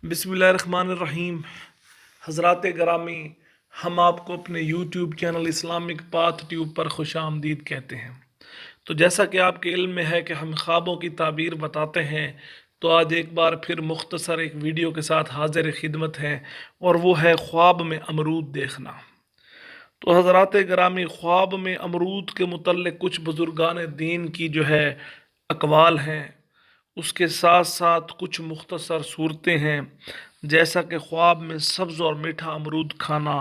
بسم اللہ الرحمن الرحیم۔ حضرات گرامی، ہم آپ کو اپنے YouTube channel Islamic Path Tube پر خوش آمدید کہتے ہیں۔ تو جیسا کہ آپ کے علم میں ہے کہ ہم خوابوں کی تعبیر بتاتے ہیں، تو آج ایک بار پھر مختصر ایک ویڈیو کے ساتھ حاضر خدمت ہے، اور وہ ہے خواب میں امرود دیکھنا۔ تو حضرات گرامی، خواب میں امرود کے متعلق کچھ بزرگان دین کی جو ہے اقوال ہیں، اس کے ساتھ ساتھ کچھ مختصر صورتیں ہیں، جیسا کہ خواب میں سبز اور میٹھا امرود کھانا،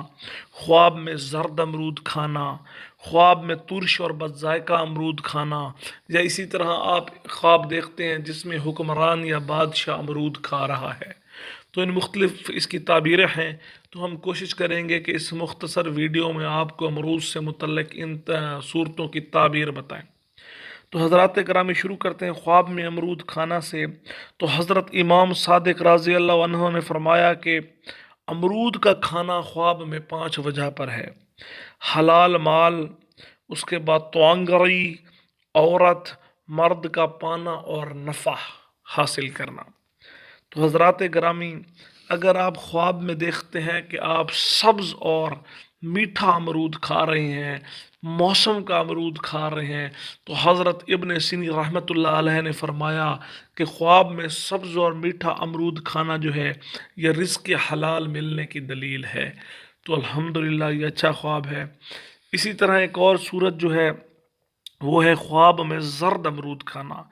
خواب میں زرد امرود کھانا، خواب میں ترش اور بد ذائقہ امرود کھانا، یا اسی طرح آپ خواب دیکھتے ہیں جس میں حکمران یا بادشاہ امرود کھا رہا ہے۔ تو ان مختلف اس کی تعبیریں ہیں، تو ہم کوشش کریں گے کہ اس مختصر ویڈیو میں آپ کو امرود سے متعلق ان صورتوں کی تعبیر بتائیں۔ تو حضرات گرامی، شروع کرتے ہیں خواب میں امرود کھانا سے۔ تو حضرت امام صادق رضی اللہ عنہ نے فرمایا کہ امرود کا کھانا خواب میں 5 وجہ پر ہے: حلال مال، اس کے بعد توانگری، عورت، مرد کا پانا اور نفع حاصل کرنا۔ تو حضرات گرامی، اگر آپ خواب میں دیکھتے ہیں کہ آپ سبز اور میٹھا امرود کھا رہے ہیں، موسم کا امرود کھا رہے ہیں، تو حضرت ابن سینا رحمۃ اللہ علیہ نے فرمایا کہ خواب میں سبز اور میٹھا امرود کھانا جو ہے یہ رزق حلال ملنے کی دلیل ہے۔ تو الحمدللہ یہ اچھا خواب ہے۔ اسی طرح ایک اور صورت جو ہے وہ ہے خواب میں زرد امرود کھانا۔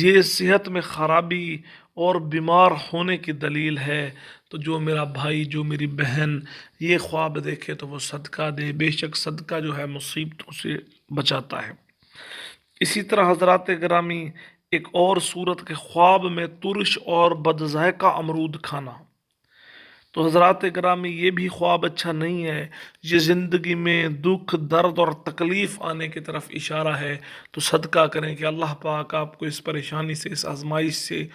یہ صحت میں خرابی اور بیمار ہونے کی دلیل ہے۔ تو جو میرا بھائی، جو میری بہن یہ خواب دیکھے تو وہ صدقہ دے، بے شک صدقہ جو ہے مصیبتوں سے بچاتا ہے۔ اسی طرح حضرات گرامی، ایک اور صورت کے خواب میں ترش اور بد ذائقہ امرود کھانا۔ تو حضرات گرامی، یہ بھی خواب اچھا نہیں ہے۔ یہ زندگی میں دکھ، درد اور تکلیف آنے کی طرف اشارہ ہے۔ تو صدقہ کریں کہ اللہ پاک آپ کو اس پریشانی سے، اس آزمائش سے،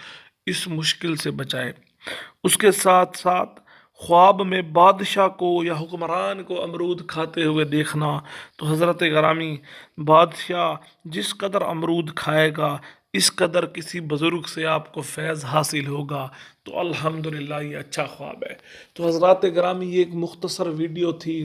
اس مشکل سے بچائے۔ اس کے ساتھ ساتھ خواب میں بادشاہ کو یا حکمران کو امرود کھاتے ہوئے دیکھنا۔ تو حضرت گرامی، بادشاہ جس قدر امرود کھائے گا اس قدر کسی بزرگ سے آپ کو فیض حاصل ہوگا۔ تو الحمدللہ یہ اچھا خواب ہے۔ تو حضرات گرامی، یہ ایک مختصر ویڈیو تھی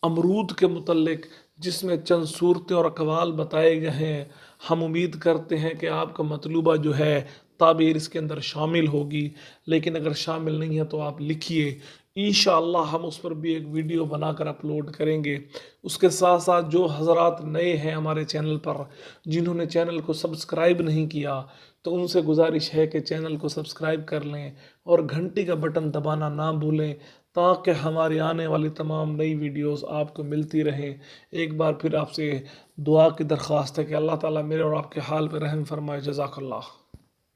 امرود کے متعلق، جس میں چند صورتیں اور اقوال بتائے گئے ہیں۔ ہم امید کرتے ہیں کہ آپ کا مطلوبہ جو ہے تعبیر اس کے اندر شامل ہوگی، لیکن اگر شامل نہیں ہے تو آپ لکھیے، انشاءاللہ ہم اس پر بھی ایک ویڈیو بنا کر اپلوڈ کریں گے۔ اس کے ساتھ ساتھ جو حضرات نئے ہیں ہمارے چینل پر، جنہوں نے چینل کو سبسکرائب نہیں کیا، تو ان سے گزارش ہے کہ چینل کو سبسکرائب کر لیں اور گھنٹی کا بٹن دبانا نہ بھولیں، تاکہ ہماری آنے والی تمام نئی ویڈیوز آپ کو ملتی رہیں۔ ایک بار پھر آپ سے دعا کی درخواست ہے کہ اللہ تعالیٰ میرے اور آپ کے حال پہ رحم فرمائے۔ جزاک اللہ۔